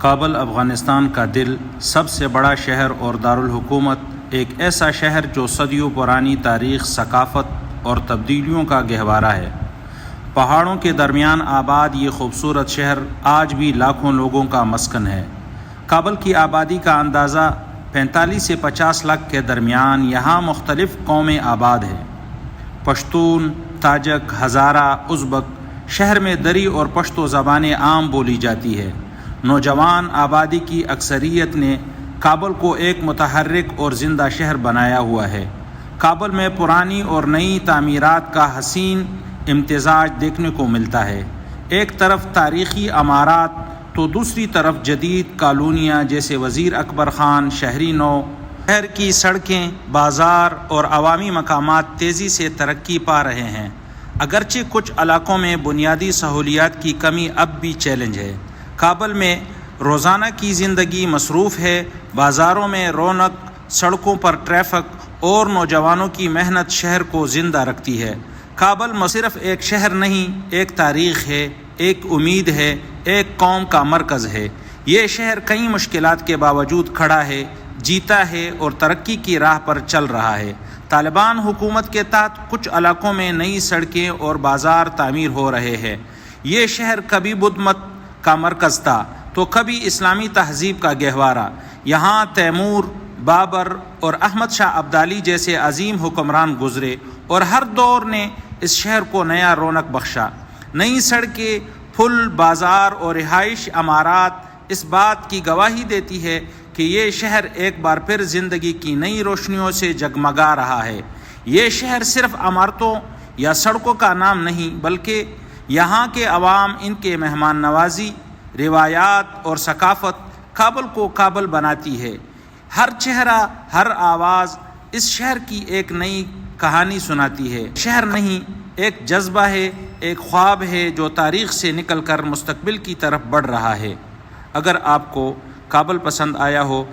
کابل افغانستان کا دل، سب سے بڑا شہر اور دارالحکومت، ایک ایسا شہر جو صدیوں پرانی تاریخ، ثقافت اور تبدیلیوں کا گہوارہ ہے۔ پہاڑوں کے درمیان آباد یہ خوبصورت شہر آج بھی لاکھوں لوگوں کا مسکن ہے۔ کابل کی آبادی کا اندازہ 45 سے 50 لاکھ کے درمیان یہاں مختلف قومیں آباد ہیں۔ پشتون، تاجک، ہزارہ، ازبک۔ شہر میں دری اور پشتو زبانیں عام بولی جاتی ہے۔ نوجوان آبادی کی اکثریت نے کابل کو ایک متحرک اور زندہ شہر بنایا ہوا ہے۔ کابل میں پرانی اور نئی تعمیرات کا حسین امتزاج دیکھنے کو ملتا ہے۔ ایک طرف تاریخی عمارات تو دوسری طرف جدید کالونیاں جیسے وزیر اکبر خان، شہری نو۔ شہر کی سڑکیں، بازار اور عوامی مقامات تیزی سے ترقی پا رہے ہیں، اگرچہ کچھ علاقوں میں بنیادی سہولیات کی کمی اب بھی چیلنج ہے۔ کابل میں روزانہ کی زندگی مصروف ہے۔ بازاروں میں رونق، سڑکوں پر ٹریفک اور نوجوانوں کی محنت شہر کو زندہ رکھتی ہے۔ کابل صرف ایک شہر نہیں، ایک تاریخ ہے، ایک امید ہے، ایک قوم کا مرکز ہے۔ یہ شہر کئی مشکلات کے باوجود کھڑا ہے، جیتا ہے اور ترقی کی راہ پر چل رہا ہے۔ طالبان حکومت کے تحت کچھ علاقوں میں نئی سڑکیں اور بازار تعمیر ہو رہے ہیں۔ یہ شہر کبھی بدھ مت کا مرکز تھا تو کبھی اسلامی تہذیب کا گہوارہ۔ یہاں تیمور، بابر اور احمد شاہ ابدالی جیسے عظیم حکمران گزرے اور ہر دور نے اس شہر کو نیا رونق بخشا۔ نئی سڑکیں، پل، بازار اور رہائش عمارات اس بات کی گواہی دیتی ہے کہ یہ شہر ایک بار پھر زندگی کی نئی روشنیوں سے جگمگا رہا ہے۔ یہ شہر صرف عمارتوں یا سڑکوں کا نام نہیں، بلکہ یہاں کے عوام، ان کے مہمان نوازی، روایات اور ثقافت کابل کو کابل بناتی ہے۔ ہر چہرہ، ہر آواز اس شہر کی ایک نئی کہانی سناتی ہے۔ شہر نہیں، ایک جذبہ ہے، ایک خواب ہے جو تاریخ سے نکل کر مستقبل کی طرف بڑھ رہا ہے۔ اگر آپ کو کابل پسند آیا ہو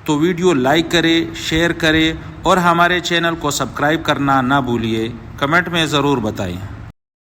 تو ویڈیو لائک کرے، شیئر کرے اور ہمارے چینل کو سبسکرائب کرنا نہ بھولیے۔ کمنٹ میں ضرور بتائیں۔